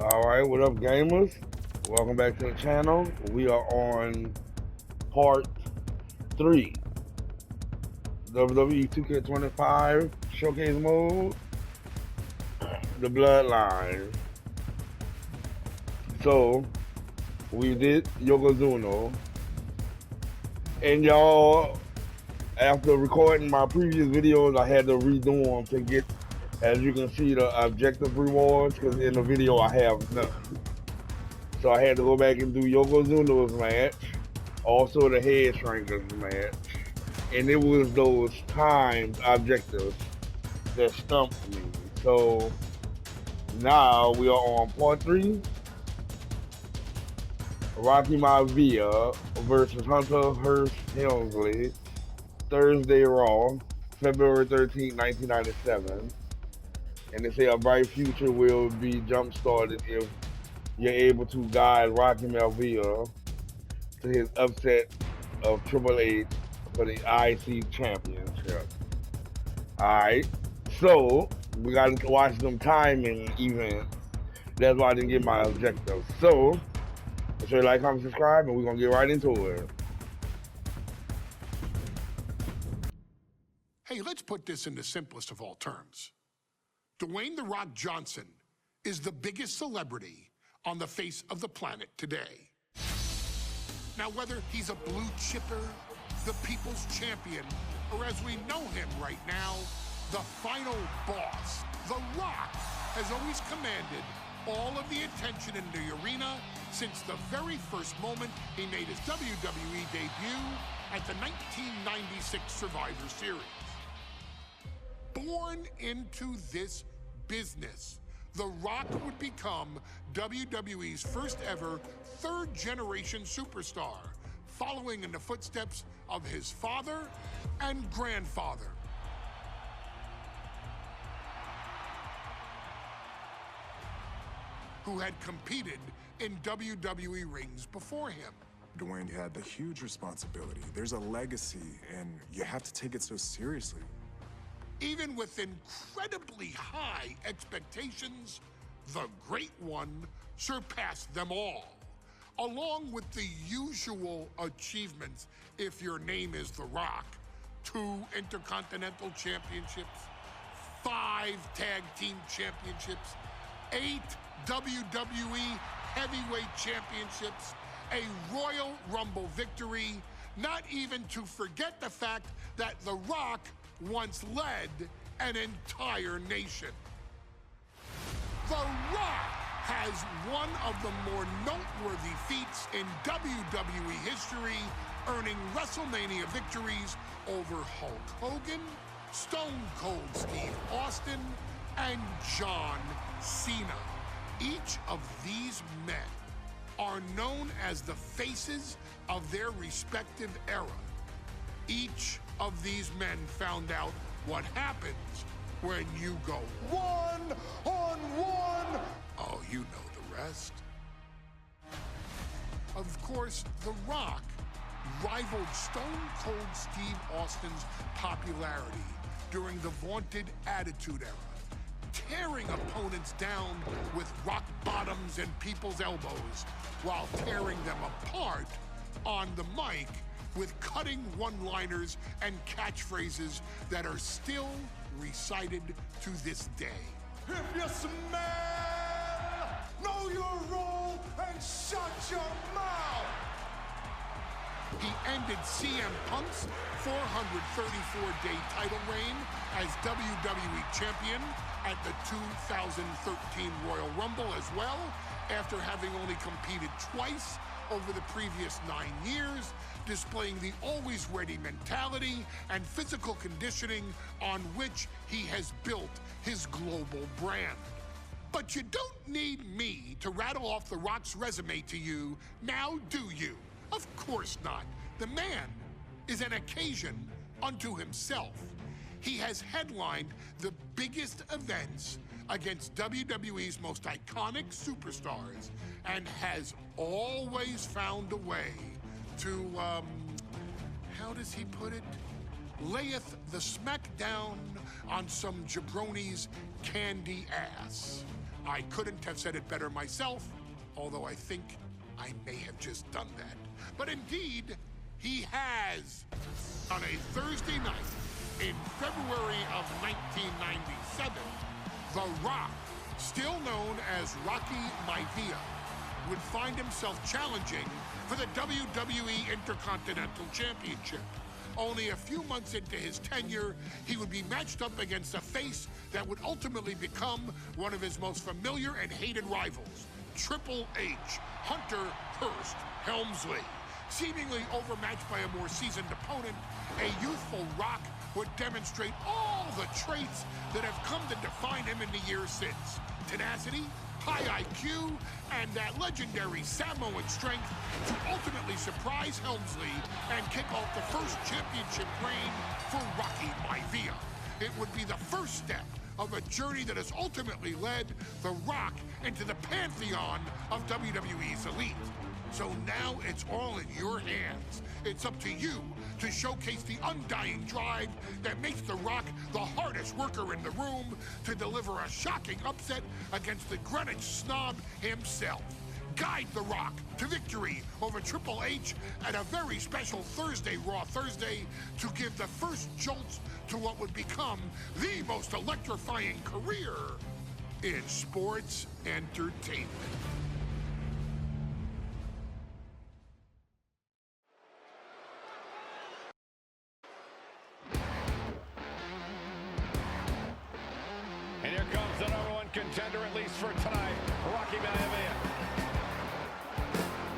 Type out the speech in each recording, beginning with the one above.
Alright, what up gamers? Welcome back to the channel. We are on part 3. WWE 2K25 showcase mode. The Bloodline. So, we did Yokozuna. And y'all, after recording my previous videos, I had to redo them to get, as you can see, the objective rewards, because in the video I have none. So I had to go back and do Yokozuna's match, also the Head Shrinker's match, and it was those timed objectives that stumped me. So now we are on part 3. Rocky Maivia versus Hunter Hearst Helmsley, Thursday Raw, February 13, 1997. And they say a bright future will be jump-started if you're able to guide Rocky Maivia to his upset of Triple H for the IC Championship. Alright, so we got to watch them timing events. That's why I didn't get my objective. So, make sure you like, comment, subscribe, and we're going to get right into it. Hey, let's put this in the simplest of all terms. Dwayne "The Rock" Johnson is the biggest celebrity on the face of the planet today. Now, whether he's a blue chipper, the people's champion, or as we know him right now, the final boss, The Rock has always commanded all of the attention in the arena since the very first moment he made his WWE debut at the 1996 Survivor Series. Born into this business, The Rock would become WWE's first ever third-generation superstar, following in the footsteps of his father and grandfather. Who had competed in WWE rings before him. Dwayne, you had the huge responsibility. There's a legacy, and you have to take it so seriously. Even with incredibly high expectations, the Great One surpassed them all, along with the usual achievements if your name is The Rock: 2 Intercontinental Championships, 5 Tag Team Championships, 8 WWE Heavyweight Championships, a Royal Rumble victory, not even to forget the fact that The Rock once led an entire nation. The Rock has one of the more noteworthy feats in WWE history, earning WrestleMania victories over Hulk Hogan, Stone Cold Steve Austin, and John Cena. Each of these men are known as the faces of their respective era. Each of these men found out what happens when you go one-on-one. Oh, you know the rest. Of course, The Rock rivaled Stone Cold Steve Austin's popularity during the vaunted Attitude Era, tearing opponents down with rock bottoms and people's elbows while tearing them apart on the mic with cutting one-liners and catchphrases that are still recited to this day. If you smell, know your role and shut your mouth. He ended CM Punk's 434-day title reign as WWE Champion at the 2013 Royal Rumble as well, after having only competed twice over the previous 9 years, displaying the always ready mentality and physical conditioning on which he has built his global brand. But you don't need me to rattle off The Rock's resume to you, now do you? Of course not. The man is an occasion unto himself. He has headlined the biggest events against WWE's most iconic superstars and has always found a way to, how does he put it? Layeth the smack down on some jabroni's candy ass. I couldn't have said it better myself, although I think I may have just done that. But indeed, he has. On a Thursday night in February of 1997, The Rock, still known as Rocky Maivia, would find himself challenging for the WWE Intercontinental Championship. Only a few months into his tenure, he would be matched up against a face that would ultimately become one of his most familiar and hated rivals, Triple H, Hunter Hearst Helmsley. Seemingly overmatched by a more seasoned opponent, a youthful Rock would demonstrate all the traits that have come to define him in the years since. Tenacity, high IQ, and that legendary Samoan strength to ultimately surprise Helmsley and kick off the first championship reign for Rocky Maivia. It would be the first step of a journey that has ultimately led The Rock into the pantheon of WWE's elite. So now it's all in your hands. It's up to you to showcase the undying drive that makes The Rock the hardest worker in the room to deliver a shocking upset against the Greenwich snob himself. Guide The Rock to victory over Triple H at a very special Thursday Raw Thursday to give the first jolts to what would become the most electrifying career in sports entertainment. And here comes the #1 contender, at least for tonight, Rocky Maivia.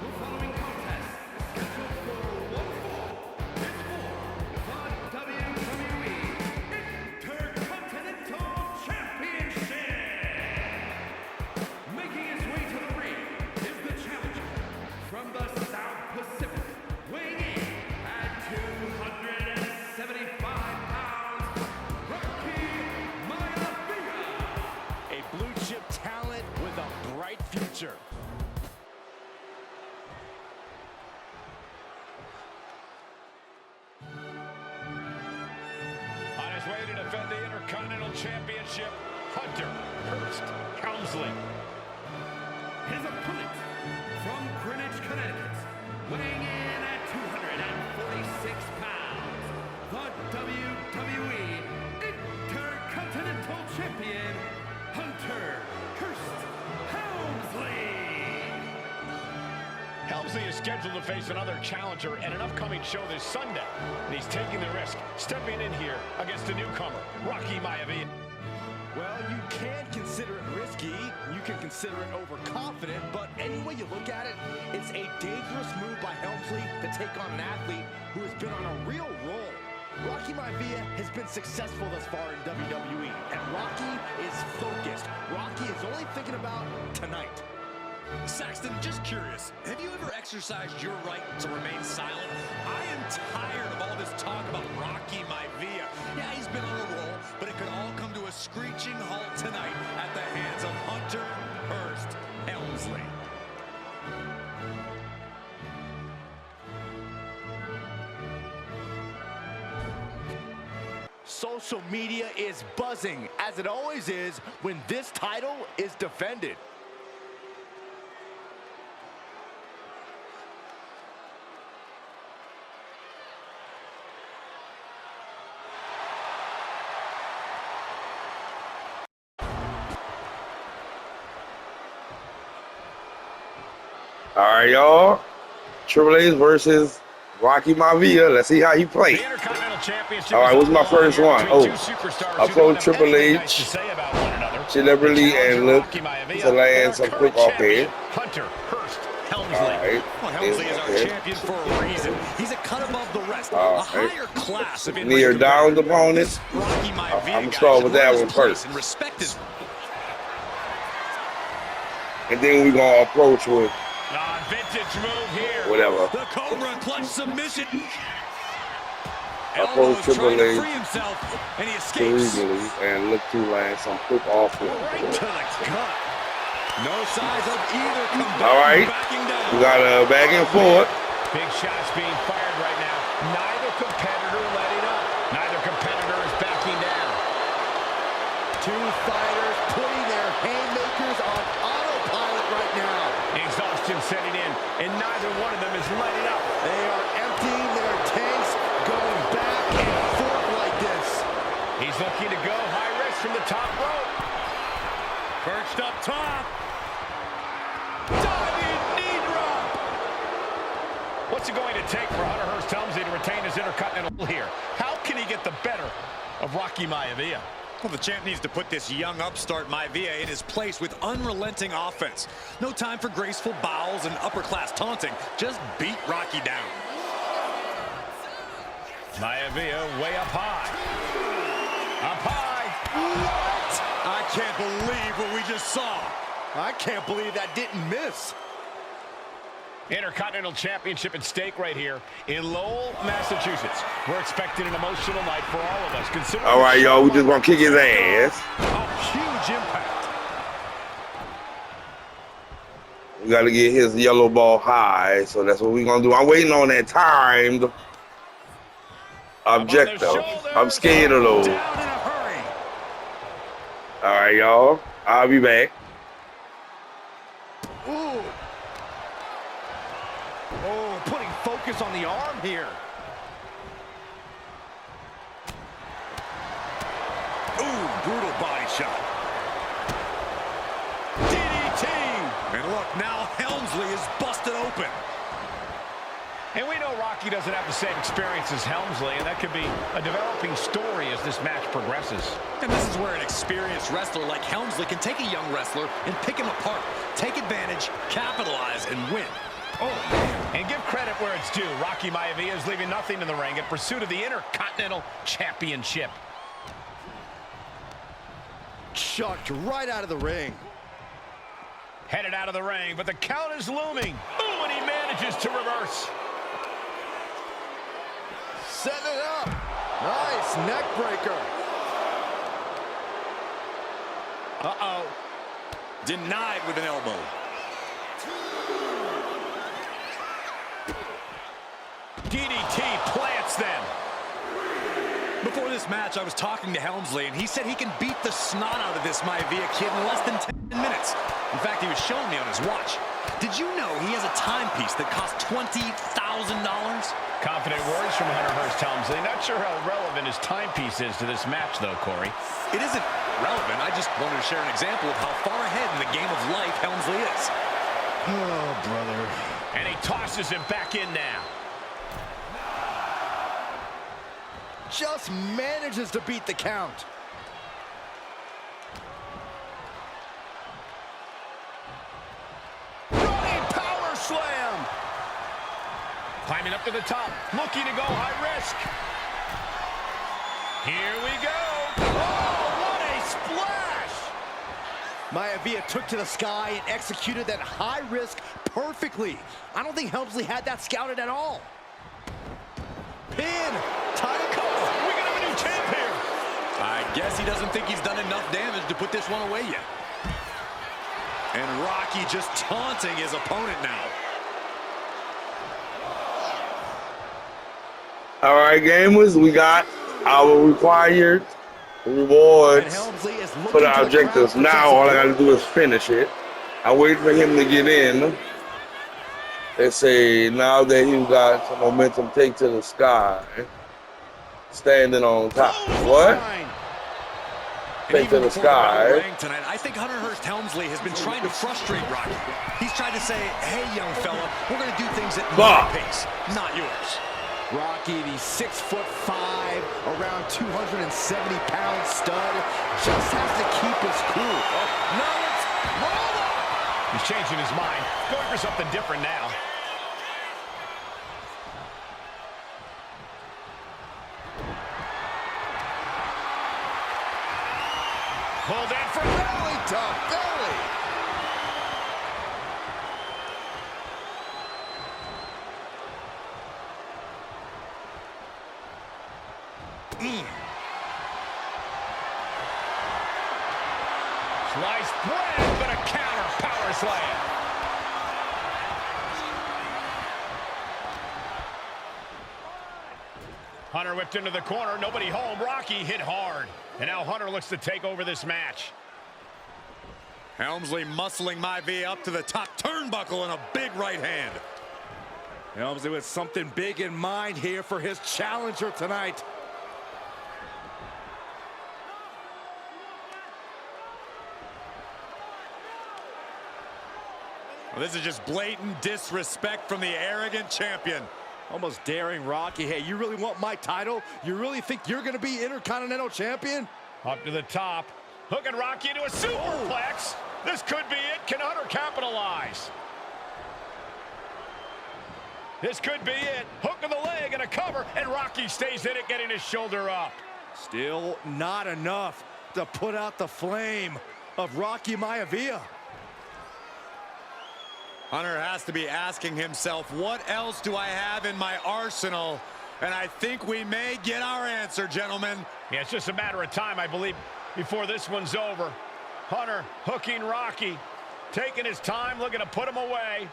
The following contest is scheduled for one fall. It's for the WWE Intercontinental Championship. Making his way to the ring is the challenger from the South Pacific, weighing in at 275 pounds, Rocky Maivia. A blue-chip talent with a bright future. On his way to defend the Intercontinental Championship, Hunter Hearst Helmsley. His opponent from Greenwich, Connecticut, weighing in at 246 pounds, the WWE Intercontinental Champion, Hunter Hearst Helmsley. Helmsley is scheduled to face another challenger at an upcoming show this Sunday, and he's taking the risk, stepping in here against a newcomer, Rocky Maivia. Well, you can consider it risky, you can consider it overconfident, but any way you look at it, it's a dangerous move by Helmsley to take on an athlete who has been on a real roll. Rocky Maivia has been successful thus far in WWE, and Rocky is focused. Rocky is only thinking about tonight. Saxton, just curious, have you ever exercised your right to remain silent? I am tired of all this talk about Rocky Maivia. Yeah, he's been on a roll, but it could all come to a screeching halt tonight at the hands of Hunter Hearst Helmsley. Social media is buzzing, as it always is when this title is defended. All right, y'all. Triple H versus Rocky Maivia. Let's see how he plays. All right, what's my first one? Oh, approach Triple H celebrity and look to land some quick offhand. Hunter Hearst Helmsley. All right. Well, Helmsley is our champion for a reason. He's a cut above the rest. All a right. higher class of Near down opponents. Rocky Maivia, I'm gonna start with that one first. And respected. And then we're gonna approach with Vintage move here. whatever. The Cobra clutch submission. Approach Triple trying to H free himself, and he escapes. cerebrally and look to land some quick offhand. Right to the gut. No signs of either combatant All right. backing down. We got a back and forth. Big shots being fired right now. Neither competitor letting up. Neither competitor is backing down. Two fighters putting their haymakers on autopilot right now. Exhaustion setting in, and neither one of them is letting up. They are emptying their tanks, going back and forth like this. He's looking to go high risk from the top rope. Perched up top. Diving knee drop. What's it going to take for Hunter Hearst Helmsley to retain his Intercontinental here? How can he get the better of Rocky Maivia? Well, the champ needs to put this young upstart Maivia in his place with unrelenting offense. No time for graceful bows and upper-class taunting. Just beat Rocky down. Maivia way up high. Up high. What? I can't believe what we just saw. I can't believe that didn't miss. Intercontinental Championship at stake right here in Lowell, Massachusetts. We're expecting an emotional night for all of us. All right, y'all, we just gonna kick his ass. A huge impact. We gotta get his yellow ball high, so that's what we're gonna do. I'm waiting on that timed objective. I'm scared of those. Down in a hurry. All right, y'all, I'll be back. Ooh. Oh, putting focus on the arm here. Ooh, brutal body shot. DDT! And look, now Helmsley is busted open. And we know Rocky doesn't have the same experience as Helmsley, and that could be a developing story as this match progresses. And this is where an experienced wrestler like Helmsley can take a young wrestler and pick him apart, take advantage, capitalize, and win. Oh, man. And give credit where it's due. Rocky Maivia is leaving nothing in the ring in pursuit of the Intercontinental Championship. Chucked right out of the ring. Headed out of the ring, but the count is looming. Ooh, and he manages to reverse. Setting it up. Nice neck breaker. Uh-oh. Denied with an elbow. DDT plants them. Before this match, I was talking to Helmsley, and he said he can beat the snot out of this Maivia kid in less than 10 minutes. In fact, he was showing me on his watch. Did you know he has a timepiece that costs $20,000? Confident words from Hunter Hearst Helmsley. Not sure how relevant his timepiece is to this match, though, Corey. It isn't relevant. I just wanted to share an example of how far ahead in the game of life Helmsley is. Oh, brother. And he tosses him back in now. Just manages to beat the count. Running power slam. Climbing up to the top, looking to go high risk. Here we go. Oh, what a splash. Maivia took to the sky and executed that high risk perfectly. I don't think Helmsley had that scouted at all. Pin. Time to call. We got a new champ here. I guess he doesn't think he's done enough damage to put this one away yet. And Rocky just taunting his opponent now. All right, gamers, we got our required rewards for the objectives. Now all I got to do is finish it. I wait for him to get in. They say now that he's got some momentum, take to the sky, standing on top. What? Take to the sky. Tonight, I think Hunter Hearst Helmsley has been trying to frustrate Rocky. He's tried to say, hey, young fella, we're going to do things at my pace, not yours. Rocky, the 6'5", around 270-pound stud, just has to keep his cool. Oh, no, it's roll up. He's changing his mind, going for something different now. Pulled in for belly top, belly. Sliced bread, but a counter power slam. Hunter whipped into the corner. Nobody home. Rocky hit hard. And now Hunter looks to take over this match. Helmsley muscling Maivia up to the top turnbuckle and a big right hand. Helmsley with something big in mind here for his challenger tonight. Well, this is just blatant disrespect from the arrogant champion. Almost daring Rocky. Hey, you really want my title? You really think you're going to be Intercontinental Champion? Up to the top. Hooking Rocky into a superplex. This could be it. Can Hunter capitalize? This could be it. Hook of the leg and a cover, and Rocky stays in it, getting his shoulder up. Still not enough to put out the flame of Rocky Maivia. Hunter has to be asking himself, what else do I have in my arsenal? And I think we may get our answer, gentlemen. Yeah, it's just a matter of time, I believe, before this one's over. Hunter hooking Rocky, taking his time, looking to put him away.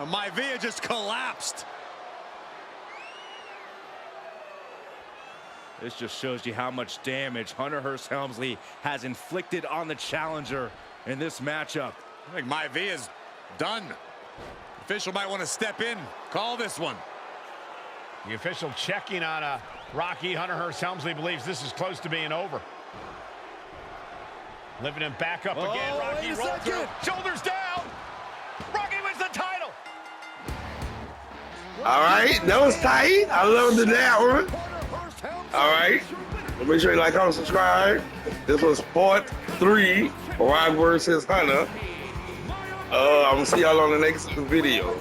Maivia just collapsed. This just shows you how much damage Hunter Hearst Helmsley has inflicted on the challenger in this matchup. I think Maivia's done. Official might want to step in, call this one. The official checking on Rocky. Hunter Hearst Helmsley believes this is close to being over. Lifting him back up again. Rocky rolls through. Shoulders down. Rocky wins the title. All right, that was tight. I loved that one. All right, make sure you like, comment, subscribe. This was part 3, Rock versus Hunter. I'm gonna see y'all on the next video.